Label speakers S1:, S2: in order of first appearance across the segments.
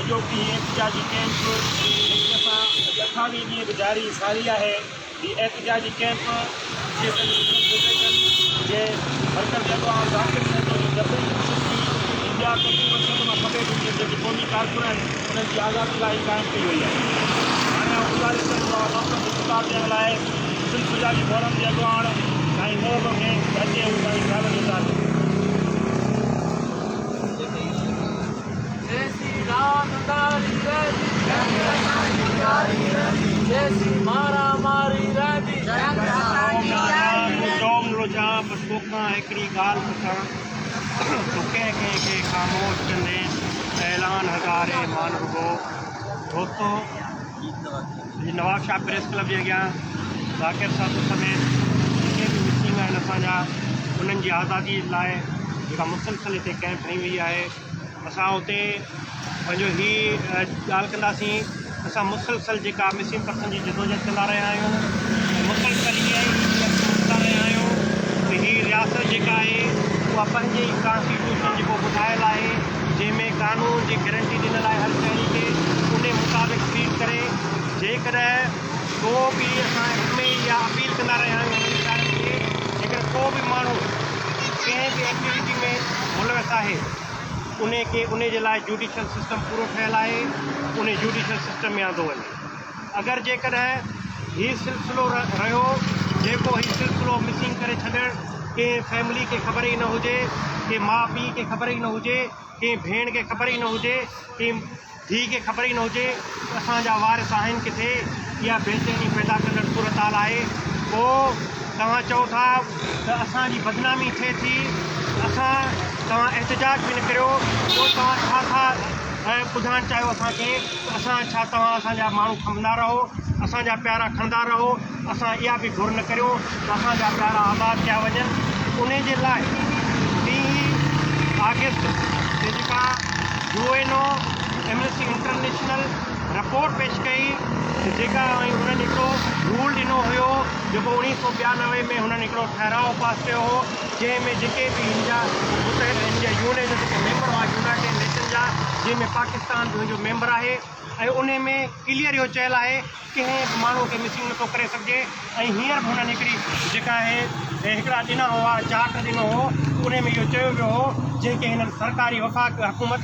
S1: जो कि एहतजाजी कैंप एक दफ़ा 28 ॾींहं जारी सारी है। ये एहतजाजी कैंप जे मरकज़ दाख़िल थिए थो जब इंडिया को खपे थी जेके क़ौमी कारकुन उन्हनि जी आज़ादी लाइ क़ाइमु कई वई आहे। हाणे गुज़ारिश कंदो किताब ॾियण लाइ सिलसिलाजी फोरम जे अॻुवाण साईं मोहब में अचे हू साईं ख़्याल जो ताज़ो। हिकिड़ी ॻाल्हि पुछां तो कंहिं ख़ामोश कंदे ऐलान हज़ारे मान रुगो दोस्तों नवाब शाह प्रेस क्लब जे अॻियां ज़ाकिर साहब समेत जेके बि मिसिंग आहिनि असांजा उन्हनि जी आज़ादी लाइ जेका मुसलसल हिते कैंप खणी वई आहे। असां उते पंहिंजो ही ॻाल्हि कंदासीं असां मुसलसल जेका मिसिंग पर्सन जी जदोजहद कंदा रहिया आहियूं मुसलसल ईअं ई कंदा रहिया आहियूं कि ही रियासत जेका आहे उहा पंहिंजे ई कॉन्स्टिट्यूशन जेको ॿुधायल आहे जंहिंमें कानून जी गारंटी ॾिनल आहे हर शहरी खे उन मुताबिक़ ट्रीट करे जेकॾहिं को बि असां हिनमें इहा अपील कंदा रहिया आहियूं सरकार खे जेकर को बि माण्हू कंहिं बि एक्टिविटी में मुलविस आहे उन जे लाइ जुडिशल सिस्टम पूरो ठहियलु आहे उन जुडिशल सिस्टम में आंदो वञे। अगरि जेकॾहिं हीउ सिलसिलो रहियो जेको हीउ सिलसिलो मिसिंग करे छॾणु कंहिं फैमिली खे ख़बर ई न हुजे कंहिं माउ पीउ खे ख़बर ई न हुजे कंहिं भेण खे ख़बर ई न हुजे कंहिं धीउ खे ख़बर ई न हुजे असांजा वारिस आहिनि किथे इहा बेचैनी पैदा कंदड़ सूरत हाल आहे। पोइ तव्हां चओ था त असांजी बदनामी थिए थी तव्हां एहतजाज बि न करियो पोइ तव्हां छा था ॿुधाइणु चाहियो असांखे छा तव्हां असांजा माण्हू खणंदा रहो असांजा प्यारा खणंदा रहो असां इहा बि घुर न करियो त असांजा प्यारा आबाद कया वञनि। उन जे लाइ 3 अगस्त ते जेका UNO एमनेस्टी इंटरनेशनल रिपोर्ट पेश कई जेका उन्हनि हिकिड़ो रूल ॾिनो हुयो जेको 1992 में हुननि हिकिड़ो ठहराव पास कयो हो जंहिंमें जेके बि यूएन जा जेके मेंबर हुआ यूनाइटेड नेशन जा जंहिंमें पाकिस्तान जो मेंबर आहे ऐं उन में क्लियर इहो चयलु आहे कंहिं माण्हू खे मिसिंग नथो करे सघिजे। ऐं हींअर बि हुननि हिकिड़ी जेका आहे हिकिड़ा ॾिना हुआ चार्ट ॾिनो हो उन में इहो चयो वियो हो जेके हिननि सरकारी वफ़ाक़ हुकूमत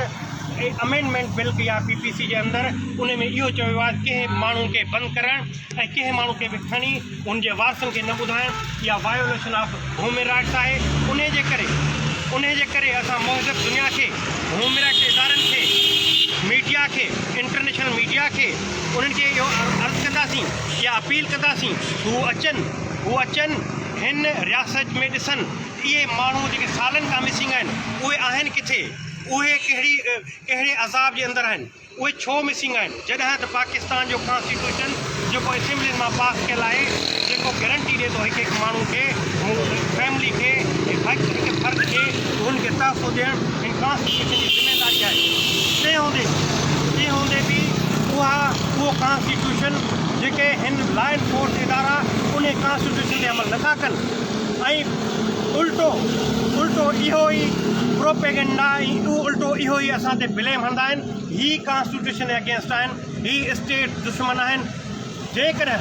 S1: अमेंडमेंट बिल कई आहे PPC जे अंदरि उन में इहो चयो वियो आहे कंहिं माण्हू खे बंदि करणु ऐं कंहिं माण्हू खे बि खणी उनजे वारसनि खे न ॿुधाइणु इहा वायोलेशन ऑफ ह्यूमन राइट्स आहे। उन जे करे असां महज़ब दुनिया खे ह्यूमन राइट्स इदारनि खे मीडिया खे इंटरनेशनल मीडिया खे उन्हनि खे इहो अर्ज़ु कंदासीं या अपील कंदासीं हू अचनि हिन रियासत में ॾिसनि इहे माण्हू जेके सालनि खां मिसिंग आहिनि उहे आहिनि किथे उहे कहिड़े अज़ाब जे अंदरि आहिनि उहे छो मिसिंग आहिनि जॾहिं त पाकिस्तान जो कॉन्स्टिट्यूशन जेको असेंबली मां पास कयल आहे जेको गारंटी ॾिए थो हिकु माण्हू खे फैमिली खे हिकु फ़र्द खे हुनखे तहफ़ुज़ ॾियणु हिन कॉन्स्टिट्यूशन जी ज़िमेदारी आहे। तंहिं हूंदे बि उहो कॉन्स्टिट्यूशन जेके हिन लॉ एनफोर्स इदारा उन कॉन्स्टिट्यूशन ते अमल नथा कनि ऐं उल्टो इहो ई प्रोपेगेंडा उल्टो इहो ई असां ते ब्लेम हणंदा आहिनि ही कॉन्स्टिट्यूशन जे अगेंस्ट आहिनि ही स्टेट दुश्मन आहिनि। जेकॾहिं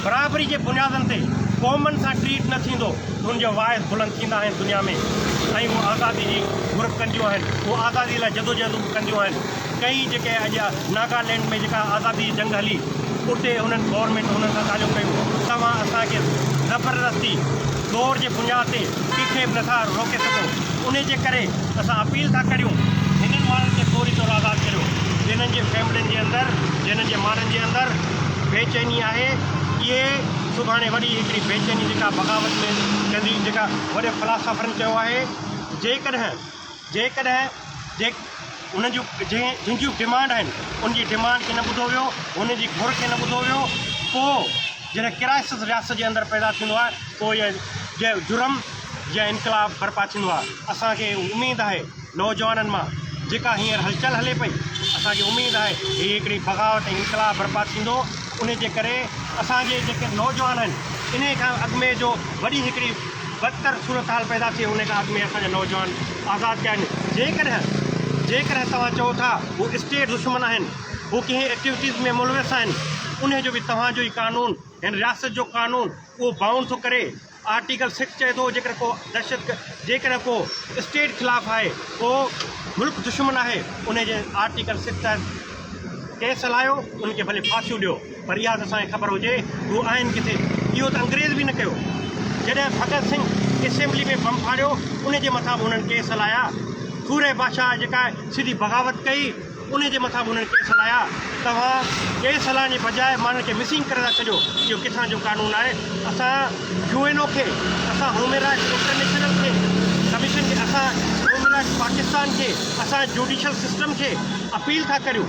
S1: बराबरी जे बुनियादनि ते क़ौमनि सां ट्रीट न थींदो त हुनजा वाइस बुलंद थींदा आहिनि दुनिया में ऐं उहे आज़ादी जी घुर कंदियूं आहिनि उहे आज़ादी लाइ जदोजहदूं कंदियूं आहिनि। कई जेके अॼु नागालैंड में जेका आज़ादी जी जंग हली उते हुननि गवर्नमेंट हुननि सां ॻाल्हियूं कयूं तव्हां असांखे ज़बरदस्ती दौर जे बुनियाद ते कंहिंखे बि नथा रोके सघो। उन जे करे असां अपील था करियूं हिननि माण्हुनि खे फौरी तौरु आज़ादु करियो जिन्हनि जे फैमिलियुनि जे अंदरि जिन्हनि जे माण्हुनि जे अंदरि बेचैनी आहे। इहे सुभाणे वॾी हिकिड़ी बेचैनी जेका बग़ावत में कंदी जेका वॾे फ़िलासफ़रनि चयो आहे जेकॾहिं उन जूं जंहिंजियूं डिमांड आहिनि उनजी डिमांड खे न ॿुधो वियो हुनजी घुर खे न ॿुधो वियो पोइ जॾहिं क्राइसिस रियासत जे अंदरि पैदा थींदो आहे पोइ इहा जुर्म या इनकलाब बर्पा थींदो आहे। असांखे उमेदु आहे नौजवाननि मां जेका हींअर हलचल हले पई असांखे उमेदु आहे हीअ हिकिड़ी बग़ावत ऐं इनकलाब बर्पा थींदो। उन जे करे असांजे जेके नौजवान आहिनि इन खां अॻु में जो वॾी हिकिड़ी बदतर सूरत हाल पैदा थिए उन खां अॻु में असांजा नौजवान आज़ादु कया आहिनि। जेकॾहिं तव्हां चओ था हू स्टेट दुश्मन आहिनि, हू कंहिं एक्टिविटीज़ में मुलविस आहिनि, उन जो बि तव्हांजो ई कानून, हिन रियासत जो कानून उहो बाउंड थो करे। आर्टिकल 6 चए थो जेकॾहिं को जेकॾहिं को स्टेट ख़िलाफ़ु आहे, को मुल्क दुश्मन आहे, उन जे आर्टिकल 6 तहत केस हलायो, उनखे भले फांसियूं ॾियो। पर इहा त असांखे ख़बर हुजे हू आहिनि किथे। इहो त अंग्रेज़ बि न कयो। जॾहिं भगत सिंह असेंबली में बम फाड़ियो, उन जे मथां बि उन्हनि केस हलाया। सूरे बादशाह जेका सिधी बग़ावत कई, उन जे मथां बि उन्हनि केस हलाया। तव्हां केस हलाइण जे बजाए माण्हुनि खे मिसिंग करे था छॾियो। इहो किथां जो कानून आहे? असां UNO खे, असां ह्यूमन राइट्स इंटरनेशनल खे, कमीशन खे, असां ह्यूमन राइट्स पाकिस्तान खे, असां जुडिशल सिस्टम खे अपील था करियूं,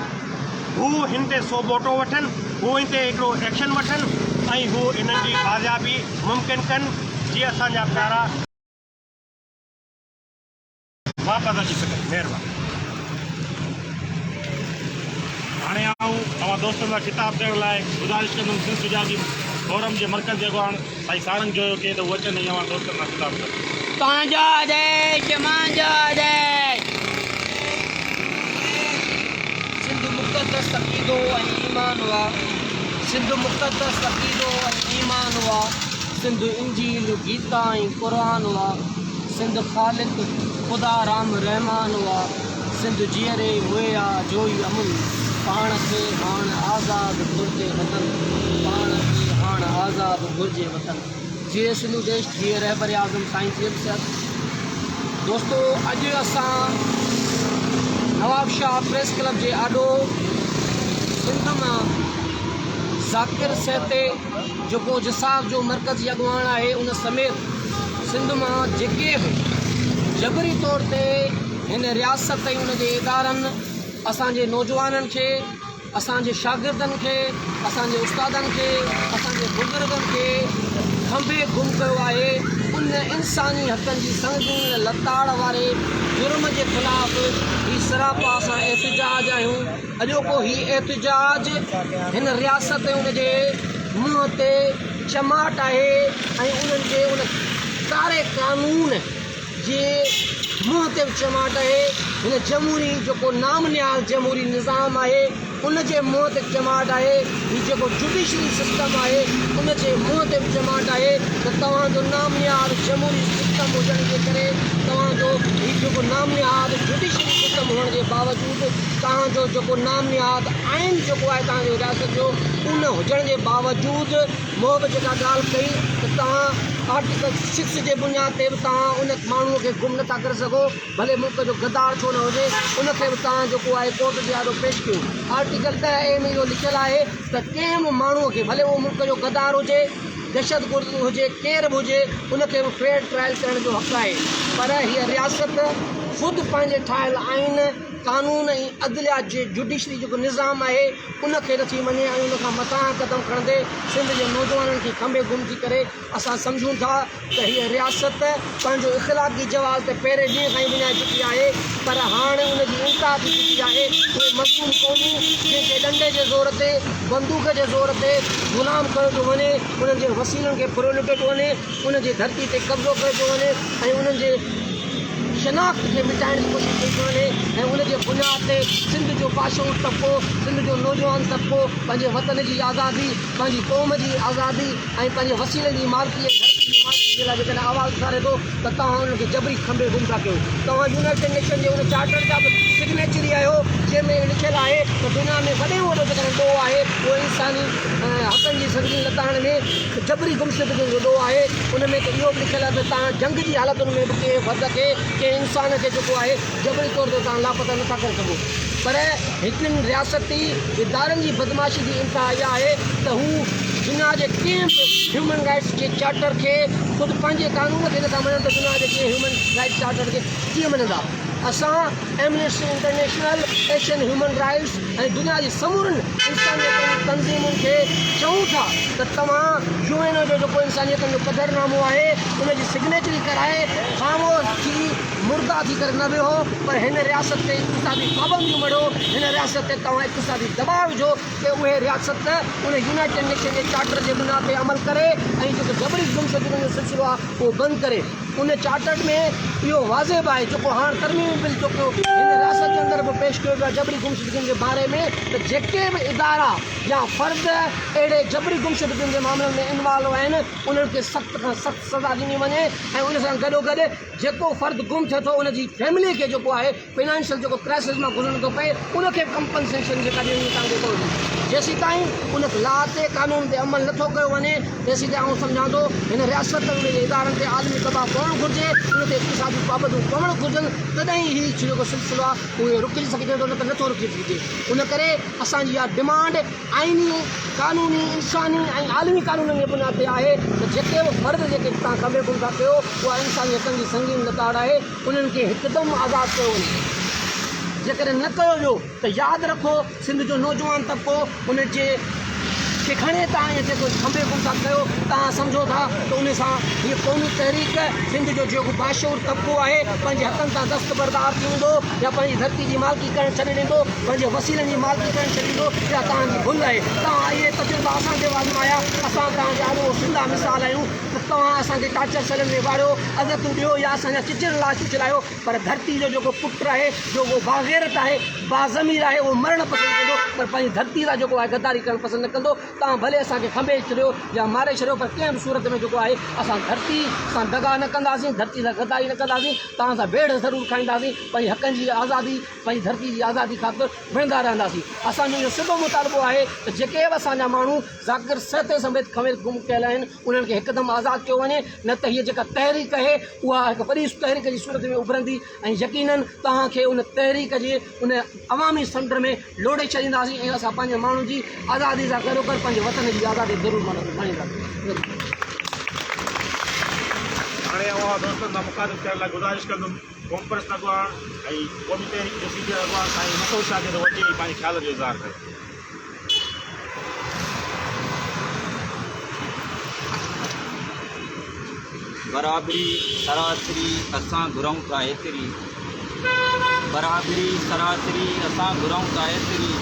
S1: हू हिन ते सोबोटो वठनि, हू हिन ते हिकिड़ो एक्शन वठनि ऐं हू इन्हनि जी बाज़ियाबी मुमकिन कनि, जीअं असांजा प्यारा वापसि अची सघनि। महिरबानी।
S2: हाणे आऊं तव्हां दोस्तनि सां किताब ॾियण लाइ गुज़ारिश कंदुमि सिंध सुजागी फोरम जे मर्कज़ जे अॻुवाण साईं सारंग जो के त उहो अचनि तव्हां दोस्तनि सां किताब ॾियण।
S3: तव्हांजो आदेश, मुंहिंजो आदेश। सिंध मुक़दस अक़ीदो ऐं ईमान हुआ, सिंध मुक़दस अक़ीदो ऐं ईमान हुआ, सिंध इंजील गीता ऐं क़ुरान हुआ, सिंध ख़ालिक ख़ुदा राम रहमान हुआ, सिंध जीअरे हुया जोई अमुन, पाण खे हाणे आज़ादु घुरिजे वतन, पाण खे हाणे आज़ादु घुरिजे वतन। जीअं सिंधु देश, जीअं रहबर आज़म साईं सियासत। दोस्तो, अॼु असां नवाब शाह प्रेस क्लब जे आॾो सिंध मां ज़ाकिर सहते जेको जसाब जो मर्कज़ी अॻुवाण आहे, उन समेत सिंध मां जेके बि जबरी तौर ते हिन रियासत ऐं उन जे इदारनि असांजे नौजवाननि खे, असांजे शागिर्दनि खे, असांजे उस्तादनि खे, असांजे बुज़ुर्गनि खे खंभे गुम कयो आहे। उन इंसानी हक़नि जी संगीन लताड़ वारे जुर्म जे ख़िलाफ़ ही सरापा असां एहतिजाज आहियूं। अॼोको ही एहतिजाज हिन रियासत ऐं उन जे मुंहं ते चमाट आहे ऐं उन्हनि जे उन कारे कानून जे मुंहं ते बि चमाट आहे। हिन जमहूरी जेको नाम निहाल जमहूरी निज़ाम आहे, उन जे मुंहं ते चमाट आहे। हीउ जेको जुडिशरी सिस्टम आहे, उन जे मुंहं ते बि चमाट आहे त तव्हांजो नाम निहाल जमहूरी सिस्टम हुजण जे करे, तव्हांजो हीउ जेको नाम निहाल जुडिशरी सिस्टम हुअण जे बावजूदि, तव्हांजो जेको नाम निहाल आइन जेको आहे तव्हांजो रियासत जो, उन हुजण जे बावजूदि मोहब जेका ॻाल्हि कई त तव्हां आर्टिकल 6 जे बुनियाद ते बि तव्हां उन माण्हूअ खे गुम नथा करे सघो, भले मुल्क जो गद्दार छो न हुजे, उनखे बि तव्हां जेको आहे कोर्ट जे आॾो पेश कयो। आर्टिकल 10A में इहो लिखियलु आहे त कंहिं बि माण्हूअ खे, भले उहो मुल्क जो गद्दार हुजे, दहशतगर्द हुजे, केर बि हुजे, उनखे बि फेयर ट्रायल करण जो हक़ु आहे। पर हीअ रियासत ख़ुदि पंहिंजे ठाहियल आइन, कानून ऐं अदलिया जे जुडिशरी जेको निज़ाम आहे, उनखे नथी मञे ऐं उनखां मथां क़दम खणंदे सिंध जे नौजवाननि खे खंभे गुम थी करे असां सम्झूं था त हीअ रियासत पंहिंजो इख़लाक़ी जवाज़ त पहिरें ॾींहं खां ई विञाए चुकी आहे, पर हाणे उनजी इंतहा थी चुकी आहे। उहे मज़लूम क़ौमूं जंहिंखे डंडे जे ज़ोर ते, बंदूक जे ज़ोर ते ग़ुलाम कयो थो वञे, उन्हनि जे वसीलनि खे फुरो लुटे थो वञे, उन जी धरती ते कब्ज़ो करे थो वञे ऐं उन्हनि जे शनाख़्त खे मिटाइण जी कोशिशि कई थो वञे ऐं उन जे बुनियाद ते सिंध जो पाशूर तबिको, सिंध जो नौजवान तबिको पंहिंजे वतन जी आज़ादी, पंहिंजी क़ौम जी आज़ादी ऐं पंहिंजे वसीलनि जी मालिकी ऐं धरती जी मालिकी जे लाइ जेकॾहिं आवाज़ु उथारे थो त तव्हां उनखे जबरी खंभे गुम था कयो। तव्हां यूनाइटेड नेशन जे उन चार्टर जा बि सिग्नेचरी आहियो, जंहिंमें लिखियलु आहे त दुनिया में वॾे में वॾो जेकॾहिं ॾोह आहे उहो इंसानी हक़नि जी संगीन लताइण में जबरी गुमशुदगी जो ॾोह आहे। उन में त इहो बि लिखियलु आहे त तव्हां जंग जी हालतुनि में बि कंहिं फ़र्द खे, कंहिं इंसान खे जेको आहे जबरी तौर ते तव्हां लापता नथा करे सघो। पर हिकिड़नि रियासती इदारनि जी बदमाशी जी इंतिहा इहा आहे त हू दुनिया जे कंहिं बि ह्यूमन राइट्स जे चार्टर खे, ख़ुदि पंहिंजे कानून खे नथा मञनि त दुनिया जे कंहिं ह्यूमन राइट्स चार्टर खे कीअं मञंदा। असां amnesty international, Asian human rights ऐं दुनिया जी समूरनि इंसानियत तंज़ीमुनि खे चऊं था त तव्हां UNO जो जेको इंसानियतनि जो क़दरनामो आहे, उनजी सिग्नेचरी कराए ख़ामोश थी मुर्दा थी करे न वेहो, पर हिन रियासत ते इक़्तिसादी पाबंदियूं मड़ो, हिन रियासत ते तव्हां इक़्तिसादी दबाव विझो कि उहे रियासत उन यूनाइटेड नेशन जे चार्टर जे बुनियाद ते अमल करे ऐं जेको जबरी गुमशुदगी जो सिलसिलो आहे उहो बंदि करे। उन चार्टर में इहो वाज़िब आहे जेको हाणे तरमीमी बिल जेको हिन रियासत जे अंदरि बि पेश कयो वियो आहे जबरी गुमशुदगियुनि जे बारे में, त जेके बि इदारा या फ़र्द अहिड़े जबरी गुमशुदगियुनि जे मामलनि में इन्वॉल्व आहिनि उन्हनि खे सख़्त खां सख़्तु सज़ा ॾिनी वञे ऐं उन सां गॾोगॾु जेको फ़र्द गुम थिए थो उनजी फैमिली खे जेको आहे फाइनेंशियल जेको क्राइसिस मां गुज़रणो थो पए उनखे कंपनसेशन जेका ॾियणी तव्हांखे पवंदी। जेसीं ताईं उन ला ते क़ानून ते अमल नथो कयो वञे तेसीं ताईं आउं सम्झां थो हिन रियासत उन जे इदारनि ते आलमी दबाव पवणु घुरिजे, उन ते इक़्तिसादी पाबंदियूं पवणु घुरिजनि, तॾहिं ई जेको सिलसिलो आहे उहे रुकी सघिजे थो, न त नथो रुकी सघिजे। उन करे असांजी इहा डिमांड आइनी क़ानूनी इंसानी ऐं आलमी क़ानूननि जे बुनियाद ते आहे त जेके बि फ़र्द जेके तव्हां खंबे गुम था कयो उहा इंसानी हक़नि जी संगीन लताड़ आहे, उन्हनि खे हिकदमि आज़ादु कयो वञे। जेकॾहिं न कयो वियो त यादि रखो सिंध जो नौजवान तबिको उन जे खे खणे तव्हां जेको खंबे गुम था कयो तव्हां सम्झो था त उन सां हीअ क़ौमी तहरीक सिंध जो जेको बाशूर तबिको आहे पंहिंजे हक़नि सां दस्तबरदार थी वेंदो या पंहिंजी धरती जी मालिकी करणु छॾे ॾींदो, पंहिंजे वसीलनि जी मालिकी करणु छॾे ॾींदो, या तव्हांजी भुल आहे। तव्हां इहे तजुर्बा असांजे आज़माया, असां तव्हांजा ॾाढो सिंधा मिसाल आहियूं त तव्हां असांखे टाचर सलनि में वारियो, अदतूं ॾियो या असांजा चिचड़ लाशूं चलायो, पर धरती जो जेको पुटु आहे जेको बाग़ैरत आहे बाज़मीर आहे उहो मरणु पसंदि कंदो, पर पंहिंजी धरती सां जेको आहे गद्दारी करणु पसंदि न कंदो। तव्हां भले असांखे खंबे छॾियो या मारे छॾियो, पर कंहिं बि सूरत में जेको आहे असां धरती सां दगा न कंदासीं, धरती सां गद्दारी न कंदासीं, तव्हां सां भेड़ ज़रूरु खाईंदासीं, पंहिंजी हक़नि जी आज़ादी पंहिंजी धरती जी आज़ादी ख़ातिर विढ़ंदा रहंदासीं। असांजो इहो सिधो मुतालबो आहे त जेके बि असांजा माण्हू ज़ाकिर सहते समेत खंबे गुम कयल आहिनि उन्हनि खे हिकदमि आज़ादु कयो वञे, न त हीअ जेका तहरीक आहे उहा हिकु वॾी तहरीक जी सूरत में उभरंदी ऐं यकीननि तव्हांखे उन तहरीक जे उन अवामी समुंड में लोड़े छॾींदासीं ऐं असां पंहिंजे माण्हुनि जी आज़ादी सां गॾो गॾु पंहिंजे वतन जी आज़ादी ज़रूरु खणींदासीं।
S2: हाणे दोस्तनि सां मुखातिब थियण लाइ गुज़ारिश कंदुमि कॉन्फ्रेंस अॻुवाण ऐं क़ौमी तहरीक जो सीनियर अॻुवाण साईं मसूद शाह खे वठी पंहिंजे ख़्याल जो इज़हार करे।
S4: बराबरी सरासरी असां घुरूं था एतिरी, बराबरी सरासरी असां घुरूं था एतिरी,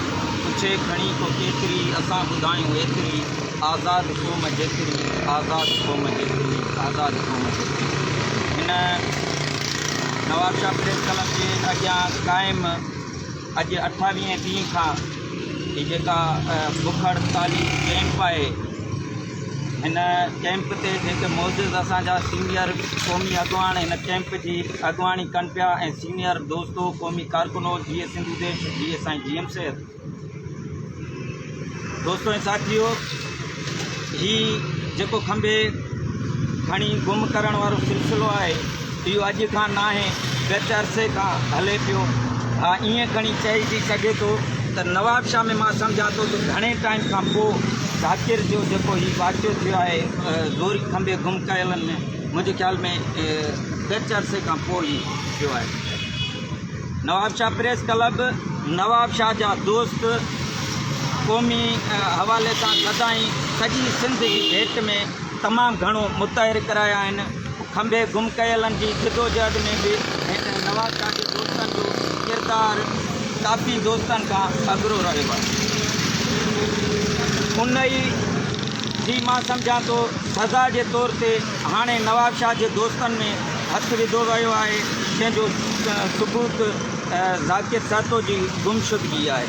S4: पुछे खणी को केतिरी असां ॿुधायूं एतिरी, आज़ादु क़ौम जेतिरी, आज़ादु क़ौम जेतिरी, आज़ादु क़ौम जेतिरी। हिन नवाब शाह प्रेस क्लब जे अॻियां क़ाइमु अॼु 28 ॾींहं खां हीअ जेका बुख हड़ताली कैंप आहे, हिन कैंप ते जेके मौजूदु असांजा सीनियर क़ौमी अॻुवान हिन कैंप जी अॻुवाणी कनि पिया ऐं सीनियर दोस्तो क़ौमी कारकुनो जीअं सिंधु देश जीअं साईं GM सेठ। दोस्तो ऐं साथियो, हीउ जेको खंबे खणी गुम करण वारो सिलसिलो आहे इहो अॼु खां न आहे, विच अरसे खां हले पियो। हा, ईअं खणी चइजी सघे थो त नवाब शाह में मां सम्झां थो त घणे टाइम खां पोइ ज़ाकिर जो जेको हीउ वाक़ियो थियो आहे ज़ोरी खंबे गुम कयलनि में, मुंहिंजे ख़्याल में विच अरसे खां पोइ ई थियो आहे। नवाब शाह प्रेस क्लब नवाब शाह जा दोस्त क़ौमी हवाले सां सदाईं सॼी सिंध जी भेट में तमामु घणो मुताहिर कराया आहिनि। खंबे गुम कयलनि जी जदोजहद में बि हिन नवाब शाह जे दोस्तनि जो किरदारु काफ़ी दोस्तनि खां अॻिरो रहियो आहे। उन ई जी मां सम्झां थो सज़ा जे तौर ते हाणे नवाब शाह जे दोस्तनि में हथु विधो वियो आहे, जंहिंजो सबूत ज़ाकिर सातो जी गुमशुदगी आहे।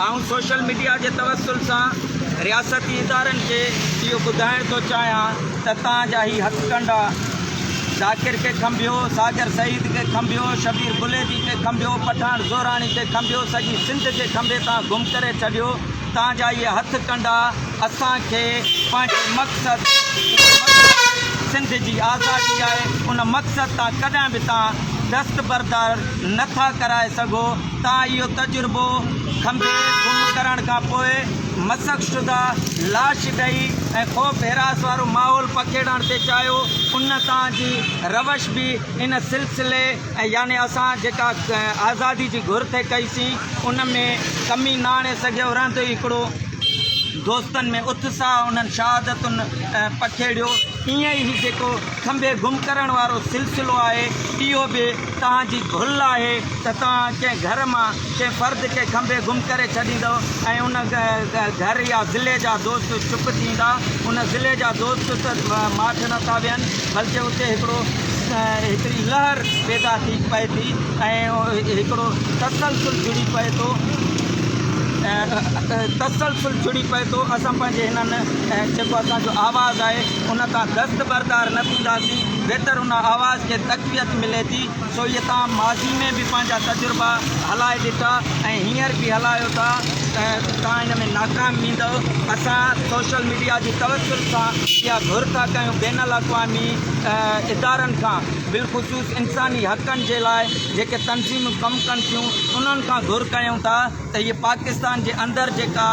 S4: आउं सोशल मीडिया जे तवसुल सां रियासती इदारनि खे इहो ॿुधाइण थो चाहियां त तव्हांजा ही हथकंडा ज़ाकिर खे खंबियो, सागर सईद खे खंबियो, शबीर बुलेदी खे खंबियो, पठान ज़ोराणी खे खंबियो, सॼी सिंध खे खंबे तव्हां गुम करे छॾियो। तव्हांजा इहे हथकंडा असांखे पंहिंजे मक़सदु सिंध जी आज़ादी आहे, उन मक़सदु तां कॾहिं बि तव्हां दस्तबरदार नथा कराए सघो। तव्हां इहो तजुर्बो खंबे गुम करण खां पोइ मसक शुदा लाश ॾेई ऐं ख़ौफ़ हिरास वारो माहौल पखेड़ण ते चाहियो। उन तव्हांजी रवश बि इन सिलसिले ऐं यानी असां जेका आज़ादी जी घुर ते कईसीं उन में कमी न आणे सघियो रहंदो हिकिड़ो दोस्तनि में उत्साह उन्हनि शहादतुनि पखेड़ियो। ईअं ई जेको खंबे गुम करण वारो सिलसिलो आहे इहो बि तव्हांजी भुल आहे त तव्हां कंहिं घर मां कंहिं फ़र्द खे खंबे गुम करे छॾींदव ऐं उन घर या ज़िले जा दोस्त चुप थींदा। उन ज़िले जा दोस्त त माठि नथा वियनि, बल्कि उते हिकिड़ी लहर पैदा थी पए थी ऐं हिकिड़ो तसलसुल जुड़ी पए थो असां पंहिंजे हिननि जेको असांजो आवाज़ आहे उन तां दस्तबरदार न थींदासीं। बहितर उन आवाज़ खे तक़वियत मिले थी। सो इहे तव्हां माज़ी में बि पंहिंजा तजुर्बा हलाए ॾिठा ऐं हींअर बि हलायो था तव्हां हिन में नाकाम थींदव। असां सोशल मीडिया जी तवसुल सां इहा घुर था कयूं बैन अल-अक़वामी इदारनि खां, बिलख़ुसूस इंसानी हक़नि जे लाइ जेके तनज़ीमूं कमु कनि थियूं उन्हनि खां घुर कयूं था त इहे पाकिस्तान जे अंदरि जेका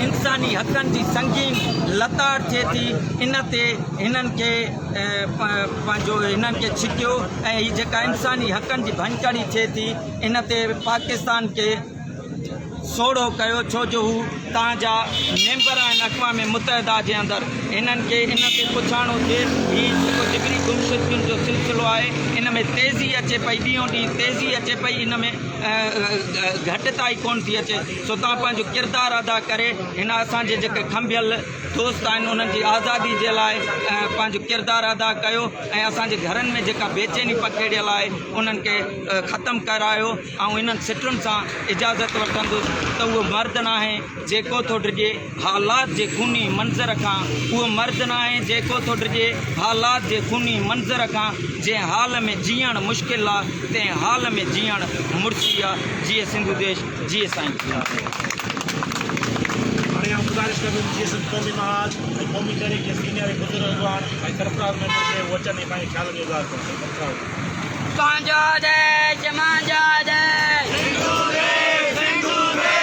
S4: इंसानी हक़नि जी संगीन लताड़ थिए थी इन ते हिननि खे पंहिंजो हिननि खे छिकियो ऐं हीअ जेका इंसानी हक़नि जी भंजकड़ी थिए थी इन ते पाकिस्तान खे सोढ़ो कयो, छो जो हू तव्हांजा मेंबर आहिनि अक़वाम मुतहदा जे अंदरि। हिननि खे इन ते पुछाणो थिए हीअ जेको डिग्री गुमशुदगियुनि जो सिलसिलो आहे इन में तेज़ी अचे पई, ॾींहों ॾींहुं तेज़ी अचे पई, इन में घटिताई कोन थी अचे। सो तव्हां पंहिंजो किरदारु अदा करे हिन असांजे जेके खंभियल दोस्त आहिनि उन्हनि जी आज़ादी जे लाइ पंहिंजो किरदारु अदा कयो ऐं असांजे घरनि में जेका बेचैनी पखेड़ियल आहे उन्हनि खे ख़तमु करायो। ऐं इन्हनि सिटुनि सां इजाज़त वठंदुसि त उहो मर्द न आहे जेको थो डिॼे हालात जे खूनी मंज़र खां, उहो मर्द न आहे जेको थो डिॼे हालात जे खूनी मंज़र खां। जंहिं हाल में जीअण मुश्किल आहे तंहिं हाल में जीअण मुर्सी आहे। जिए सिंधु देश, जिए साईं।
S2: हाणे आउं गुज़ारिश कंदुमि जीअं सिंध क़ौमी महाज ऐं क़ौमी तहरीक जे सीनियर बुज़ुर्ग अॻवान ऐं सरफ़राज़ मेंबर खे उहो अचनि ऐं पंहिंजे ख़्यालनि जो इज़हार कनि।
S3: तव्हांजो देश मुंहिंजो देश,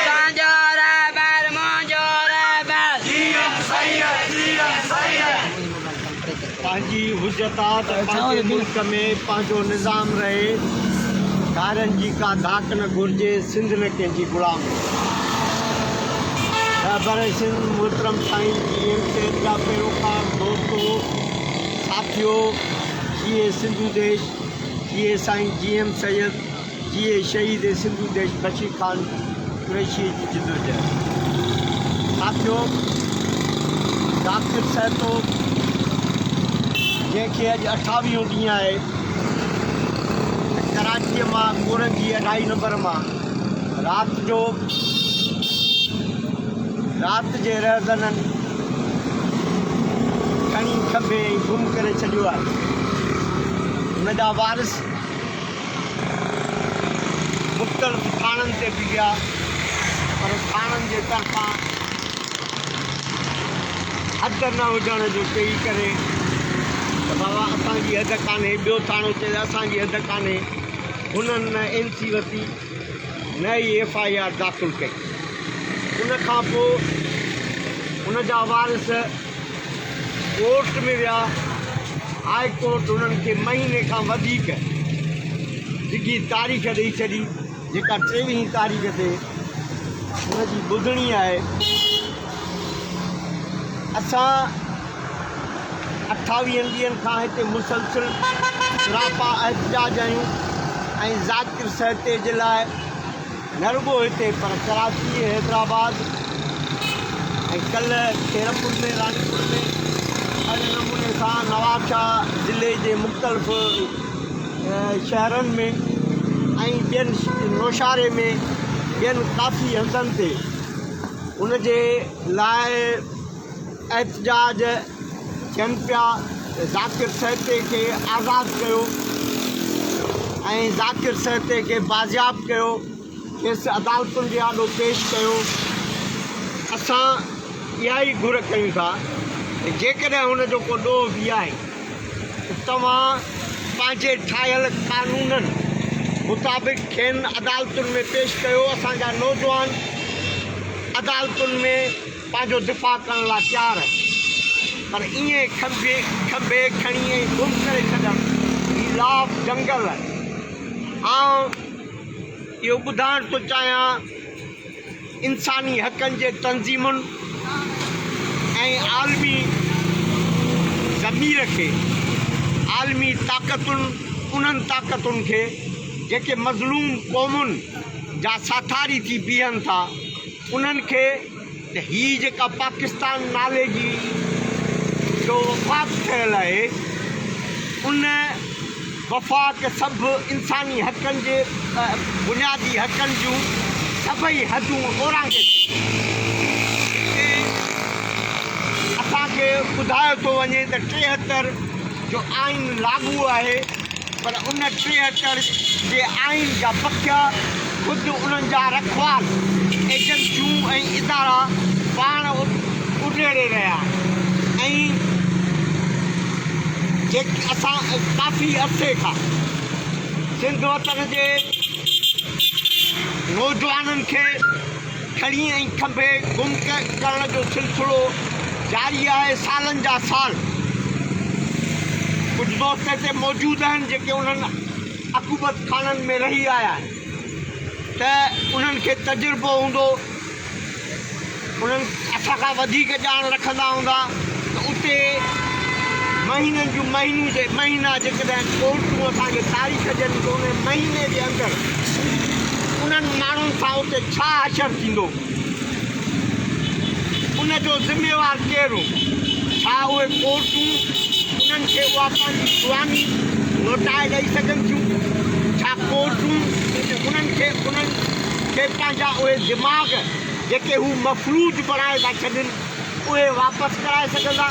S3: तव्हांजो रहबर मुंहिंजो रहबर।
S1: पंहिंजी हुजतात पंहिंजे मुल्क में पंहिंजो निज़ाम रहे, ॿारनि जी का धाक न घुरिजे, सिंध न कंहिंजी ग़ुलाम। रहबर सिंध मोहतरम साईं GM जा पैरोकार दोस्तों साथियों, जिए सिंधु देश, जिए साईं GM सैयद, जिए शहीद सिंधु देश बशीर खान कुरैशी जी जिदोजहद। साथियों, ज़ाकिर सहतो जंहिंखे अॼु 28 ॾींहं आहे कराचीअ मां कोरन जी 2.5 नंबर मां राति जे रहदननि खणी खंबे गुम करे छॾियो आहे। हुनजा वारिस मुख़्तलिफ़ थाणनि ते बि विया, पर थाणनि जे तरफ़ां हद न हुजण जो चई करे त बाबा असांजी हद कान्हे, ॿियो थाणो चए असांजी हद कान्हे। हुननि न NC वरिती न ई FIR दाख़िल कई। उनखां पोइ उनजा वारिस कोर्ट में विया। हाई कोर्ट उन्हनि खे महीने खां वधीक डिघी तारीख़ ॾेई छॾी, जेका 23 तारीख़ ते हुनजी ॿुधणी आहे। असां 28 ॾींहंनि खां हिते मुसलसिल रापा एहतजाज आहियूं ऐं ज़ाकिर सहते जे लाइ न रुॻो हिते पर कराची, हैदराबाद ऐं कल्ह खेरपुर में, रानीपुर में, अहिड़े नमूने सां नवाबशाह ज़िले जे मुख़्तलिफ़ शहरनि में ऐं ॿियनि नौशारे में ॿियनि काफ़ी हंधनि ते उनजे लाइ एहतजाज थियनि पिया। ज़ाकिर सहते खे आज़ादु कयो ऐं ज़ाकिर सहते खे बाज़ियाब कयो, खेसि अदालतुनि जे आॾो पेश कयो। असां इहा ई घुर कयूं था जेकॾहिं हुनजो को ॾोह बि आहे त तव्हां पंहिंजे ठाहियल कानूननि मुताबिक़ खेनि अदालतुनि में पेश कयो। असांजा नौजवान अदालतुनि में पंहिंजो दिफ़ा करण लाइ तयारु आहिनि, पर ईअं खंबे खणी गुम करे छॾणु ही लाभ जंगल आहे। इहो ॿुधाइण थो चाहियां इंसानी हक़नि जे तंज़ीमुनि ऐं आलमी ज़मीर खे, आलमी ताक़तुनि, उन्हनि ताक़तुनि खे जेके मज़लूम क़ौमुनि जा साथारी थी बीहनि था, उन्हनि खे हीअ जेका पाकिस्तान नाले जी जो वफ़ाक़ थियल आहे, उन वफ़ाक़ सभु इंसानी हक़नि जे बुनियादी हक़नि जूं सभई हदूं ओरांगे असांखे ॿुधायो थो वञे त 73 जो आइन लागू आहे, पर उन 73 जे आइन जा पखिया ख़ुदि उन्हनि जा रखवाल एजेंसियूं ऐं इदारा पाण उॾेड़े रहिया ऐं जेके असां काफ़ी अरसे खां सिंध वतन जे नौजवाननि खे खणी ऐं खंभे गुम करण जो सिलसिलो जारी आहे। सालनि जा साल कुझु दोस्त हिते मौजूदु आहिनि जेके उन्हनि अकूबत खाननि में रही आया आहिनि, त उन्हनि खे तजुर्बो हूंदो, उन्हनि असांखां वधीक ॼाण रखंदा हूंदा त उते महीननि जूं महीना जेकॾहिं कोर्टूं असांखे तारीख़ ॾियनि त उन महीने जे अंदरि उन्हनि माण्हुनि सां उते छा असरु थींदो, उनजो ज़िम्मेवार केरु, छा उहे कोर्टूं उन्हनि खे उहा पंहिंजी ज़ुबानी लौटाए ॾेई सघनि थियूं, छा कोर्टूं उन्हनि खे पंहिंजा उहे दिमाग़ जेके हू मफ़लूज बणाए था छॾनि उहे वापसि कराए सघंदा,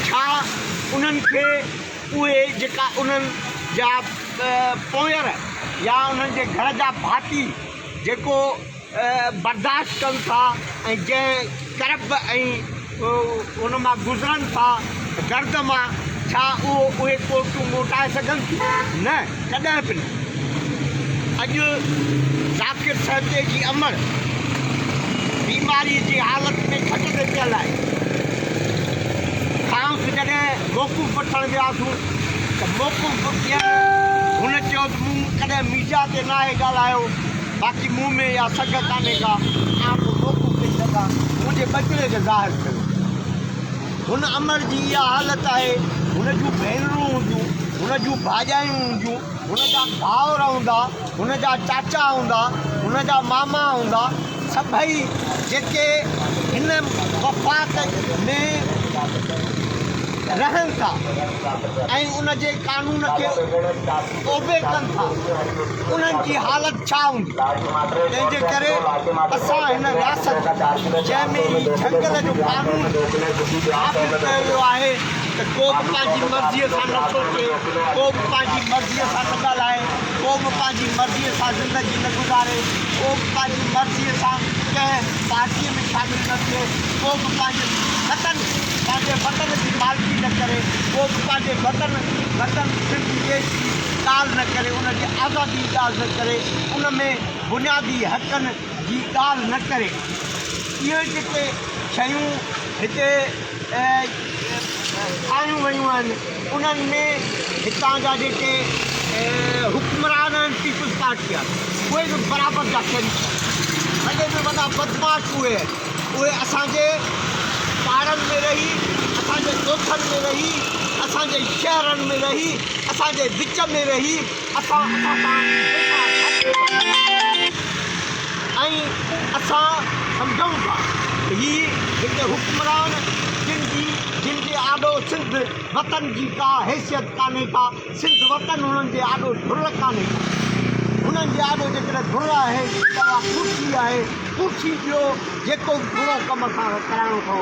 S1: छा उन्हनि खे उहे जेका उन्हनि जा पोयर या उन्हनि जे घर जा भाती जेको बर्दाश्त कनि था ऐं जंहिं करब ऐं उन मां गुज़रनि था दर्द मां, छा उहे कोर्टूं मोटाए सघनि थियूं? न, कॾहिं बि न। अॼु ज़ाकिर सहते जी अमर बीमारी जी हालति में खट ते पियल आहे। खांसि जॾहिं मौक़ूफ़ वठणु वियासीं त मौक़ूफ़ ॾियणु हुन चयो त मूं कॾहिं मीडिया ते न आहे ॻाल्हायो, बाक़ी मूं में या सघ कान्हे का, आउं मौक़ूफ़ ते सघां मुंहिंजे बदिले खे ज़ाहिर कयो। हुन अमर जी इहा हालति आहे, हुन जूं भेनरूं हूंदियूं, हुन जूं भाॼायूं हूंदियूं, हुन जा भाउर हूंदा, हुन जा चाचा हूंदा, हुन जा मामा हूंदा, सभई जेके हिन वफ़ाक़ में रहनि था ऐं उन जे कानून खे ओबे कनि था, उन्हनि जी हालति छा हूंदी? तंहिंजे करे असां हिन रियासत जंहिंमें झंगल जो कानून नाफ़िज़ कयो वियो आहे त को बि पंहिंजी मर्ज़ीअ सां न सोचे, को बि पंहिंजी मर्ज़ीअ सां न ॻाल्हाए, को बि पंहिंजी मर्ज़ीअ सां ज़िंदगी न गुज़ारे, को बि पंहिंजी मर्ज़ीअ सां कंहिं पार्टीअ में शामिल न थिए, को बि पंहिंजे वतन जी मालिकी न करे, को बि पंहिंजे वतन सिंध देश जी ॻाल्हि न करे, उनजी आज़ादी जी ॻाल्हि न करे, उन में बुनियादी हक़नि जी ॻाल्हि न करे। इहे जेके शयूं हिते ठाहियूं वयूं आहिनि, उन्हनि में हितां जा जेके हुक्मरान आहिनि पीपल्स पार्टी जा, उहे बि बराबरि जा शरीक, वॾे में वॾा बदमाश उहे असांजे पाड़नि में रही, असांजे ॻोठनि में रही, असांजे शहरनि में रही, असांजे विच में रही, असां ऐं असां सम्झूं था ही जेके हुक्मरान जिन जे आॾो सिंध वतन जी का हैसियत कान्हे का, सिंध वतन हुननि जे आॾो धुर कान्हे का, हुननि जे आॾो जेकॾहिं धुर आहे त उहा कुर्सी आहे, कुर्सी जो जेको बुरो कमु कराइणो अथव